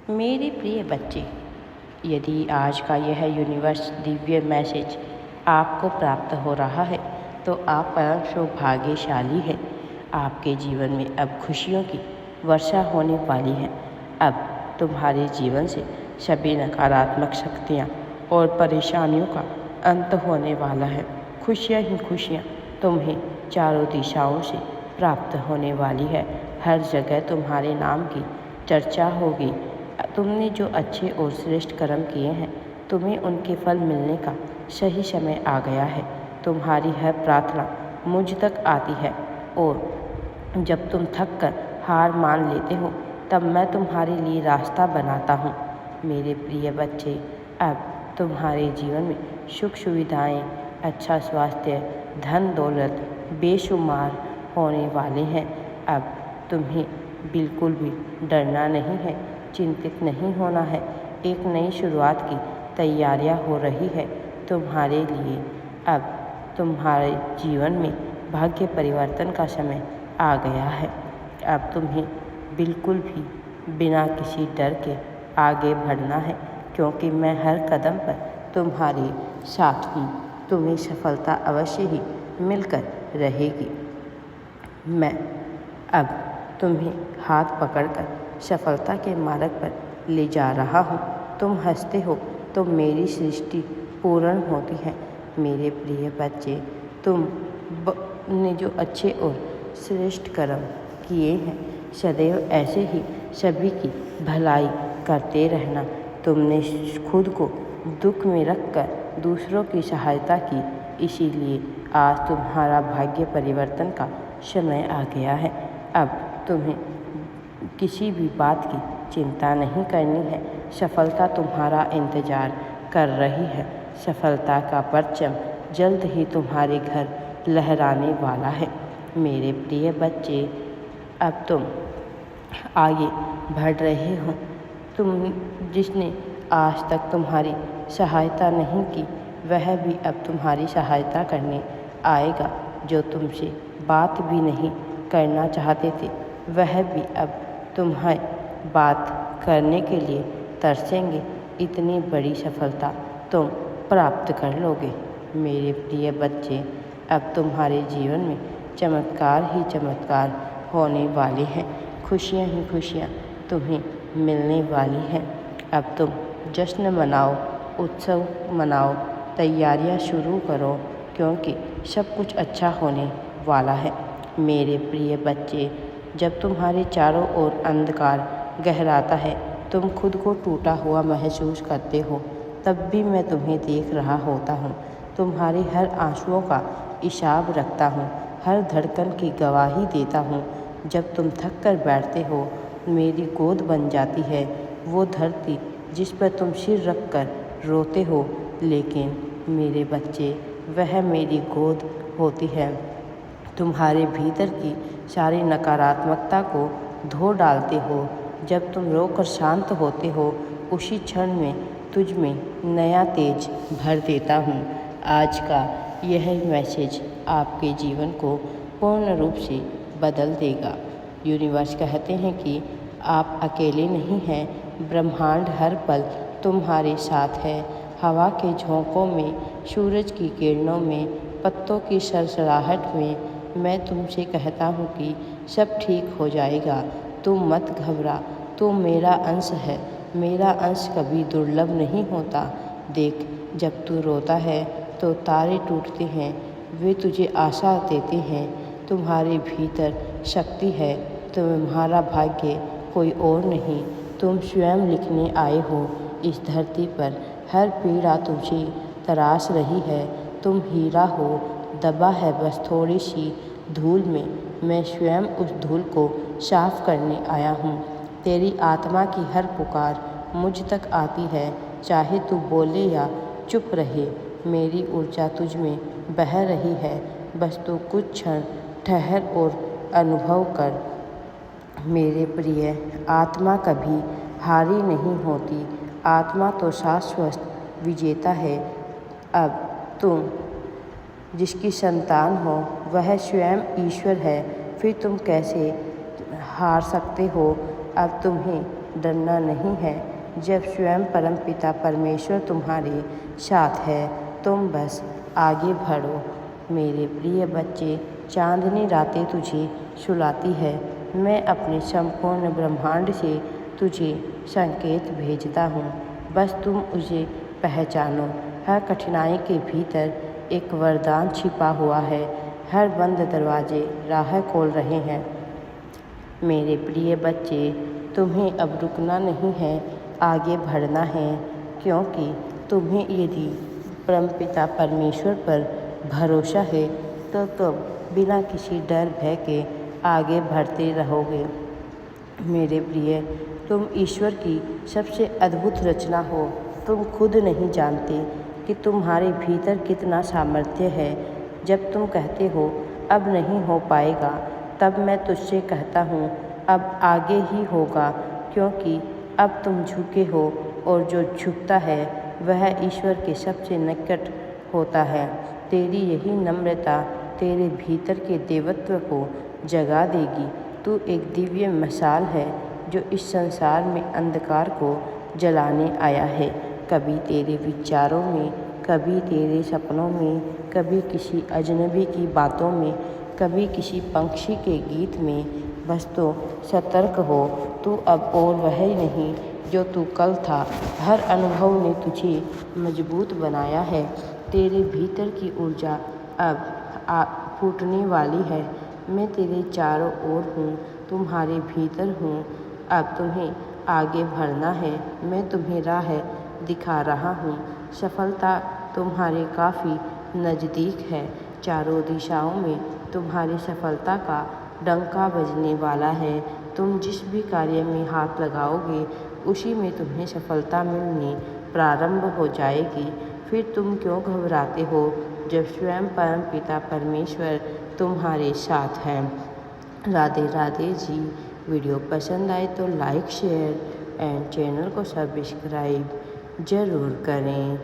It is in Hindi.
मेरे प्रिय बच्चे, यदि आज का यह यूनिवर्स दिव्य मैसेज आपको प्राप्त हो रहा है तो आप परम सौभाग्यशाली हैं। आपके जीवन में अब खुशियों की वर्षा होने वाली है। अब तुम्हारे जीवन से सभी नकारात्मक शक्तियाँ और परेशानियों का अंत होने वाला है। खुशियाँ ही खुशियाँ तुम्हें चारों दिशाओं से प्राप्त होने वाली है। हर जगह तुम्हारे नाम की चर्चा होगी। तुमने जो अच्छे और श्रेष्ठ कर्म किए हैं, तुम्हें उनके फल मिलने का सही समय आ गया है। तुम्हारी हर प्रार्थना मुझ तक आती है और जब तुम थक कर हार मान लेते हो तब मैं तुम्हारे लिए रास्ता बनाता हूँ। मेरे प्रिय बच्चे, अब तुम्हारे जीवन में सुख सुविधाएं, अच्छा स्वास्थ्य, धन दौलत बेशुमार होने वाले हैं। अब तुम्हें बिल्कुल भी डरना नहीं है, चिंतित नहीं होना है। एक नई शुरुआत की तैयारियां हो रही है तुम्हारे लिए। अब तुम्हारे जीवन में भाग्य परिवर्तन का समय आ गया है। अब तुम्हें बिल्कुल भी बिना किसी डर के आगे बढ़ना है, क्योंकि मैं हर कदम पर तुम्हारे साथ हूँ। तुम्हें सफलता अवश्य ही मिलकर रहेगी। मैं अब तुम्हें हाथ पकड़कर सफलता के मार्ग पर ले जा रहा हूँ। तुम हंसते हो तो मेरी सृष्टि पूर्ण होती है। मेरे प्रिय बच्चे, तुमने जो अच्छे और श्रेष्ठ कर्म किए हैं, सदैव ऐसे ही सभी की भलाई करते रहना। तुमने खुद को दुख में रखकर दूसरों की सहायता की, इसीलिए आज तुम्हारा भाग्य परिवर्तन का समय आ गया है। अब तुम्हें किसी भी बात की चिंता नहीं करनी है। सफलता तुम्हारा इंतजार कर रही है। सफलता का परचम जल्द ही तुम्हारे घर लहराने वाला है। मेरे प्रिय बच्चे, अब तुम आगे बढ़ रहे हो। जिसने आज तक तुम्हारी सहायता नहीं की, वह भी अब तुम्हारी सहायता करने आएगा। जो तुमसे बात भी नहीं करना चाहते थे, वह भी अब तुम्हें बात करने के लिए तरसेंगे। इतनी बड़ी सफलता तुम प्राप्त कर लोगे। मेरे प्रिय बच्चे, अब तुम्हारे जीवन में चमत्कार ही चमत्कार होने वाले हैं। खुशियाँ ही खुशियाँ तुम्हें मिलने वाली हैं। अब तुम जश्न मनाओ, उत्सव मनाओ, तैयारियां शुरू करो, क्योंकि सब कुछ अच्छा होने वाला है। मेरे प्रिय बच्चे, जब तुम्हारे चारों ओर अंधकार गहराता है, तुम खुद को टूटा हुआ महसूस करते हो, तब भी मैं तुम्हें देख रहा होता हूँ। तुम्हारे हर आंसुओं का हिसाब रखता हूँ, हर धड़कन की गवाही देता हूँ। जब तुम थक कर बैठते हो, मेरी गोद बन जाती है वो धरती जिस पर तुम सिर रख कर रोते हो। लेकिन मेरे बच्चे, वह मेरी गोद होती है तुम्हारे भीतर की सारी नकारात्मकता को धो डालते हो। जब तुम रोकर शांत होते हो, उसी क्षण में तुझ में नया तेज भर देता हूँ। आज का यह मैसेज आपके जीवन को पूर्ण रूप से बदल देगा। यूनिवर्स कहते हैं कि आप अकेले नहीं हैं, ब्रह्मांड हर पल तुम्हारे साथ है। हवा के झोंकों में, सूरज की किरणों में, पत्तों की सरसराहट में मैं तुमसे कहता हूँ कि सब ठीक हो जाएगा। तुम मत घबरा, तू मेरा अंश है। मेरा अंश कभी दुर्लभ नहीं होता। देख, जब तू रोता है तो तारे टूटते हैं, वे तुझे आशा देते हैं। तुम्हारे भीतर शक्ति है, तुम्हारा भाग्य कोई और नहीं। तुम स्वयं लिखने आए हो इस धरती पर। हर पीड़ा तुझे तराश रही है। तुम हीरा हो, दबा है बस थोड़ी सी धूल में। मैं स्वयं उस धूल को साफ करने आया हूँ। तेरी आत्मा की हर पुकार मुझ तक आती है, चाहे तू बोले या चुप रहे। मेरी ऊर्जा तुझ में बह रही है, बस तू कुछ क्षण ठहर और अनुभव कर। मेरे प्रिय, आत्मा कभी हारी नहीं होती। आत्मा तो शाश्वत विजेता है। अब तुम जिसकी संतान हो, वह स्वयं ईश्वर है। फिर तुम कैसे हार सकते हो? अब तुम्हें डरना नहीं है। जब स्वयं परमपिता परमेश्वर तुम्हारे साथ है, तुम बस आगे बढ़ो। मेरे प्रिय बच्चे, चांदनी रातें तुझे सुलाती है। मैं अपने संपूर्ण ब्रह्मांड से तुझे संकेत भेजता हूँ, बस तुम उसे पहचानो। हर कठिनाई के भीतर एक वरदान छिपा हुआ है। हर बंद दरवाजे राह खोल रहे हैं। मेरे प्रिय बच्चे, तुम्हें अब रुकना नहीं है, आगे बढ़ना है, क्योंकि तुम्हें यदि परमपिता परमेश्वर पर भरोसा है तो तुम बिना किसी डर भय के आगे बढ़ते रहोगे। मेरे प्रिय, तुम ईश्वर की सबसे अद्भुत रचना हो। तुम खुद नहीं जानते कि तुम्हारे भीतर कितना सामर्थ्य है। जब तुम कहते हो अब नहीं हो पाएगा, तब मैं तुझसे कहता हूँ अब आगे ही होगा, क्योंकि अब तुम झुके हो और जो झुकता है वह ईश्वर के सबसे निकट होता है। तेरी यही नम्रता तेरे भीतर के देवत्व को जगा देगी। तू एक दिव्य मिसाल है जो इस संसार में अंधकार को जलाने आया है। कभी तेरे विचारों में, कभी तेरे सपनों में, कभी किसी अजनबी की बातों में, कभी किसी पंछी के गीत में। बस तो सतर्क हो, तू अब और वह नहीं जो तू कल था। हर अनुभव ने तुझे मजबूत बनाया है। तेरे भीतर की ऊर्जा अब फूटने वाली है। मैं तेरे चारों ओर हूँ, तुम्हारे भीतर हूँ। अब तुम्हें आगे बढ़ना है। मैं तुम्हें राह दिखा रहा हूँ। सफलता तुम्हारे काफ़ी नज़दीक है। चारों दिशाओं में तुम्हारी सफलता का डंका बजने वाला है। तुम जिस भी कार्य में हाथ लगाओगे, उसी में तुम्हें सफलता मिलनी प्रारंभ हो जाएगी। फिर तुम क्यों घबराते हो, जब स्वयं परम पिता परमेश्वर तुम्हारे साथ है। राधे राधे जी। वीडियो पसंद आए तो लाइक, शेयर एंड चैनल को सब्सक्राइब ज़रूर करें।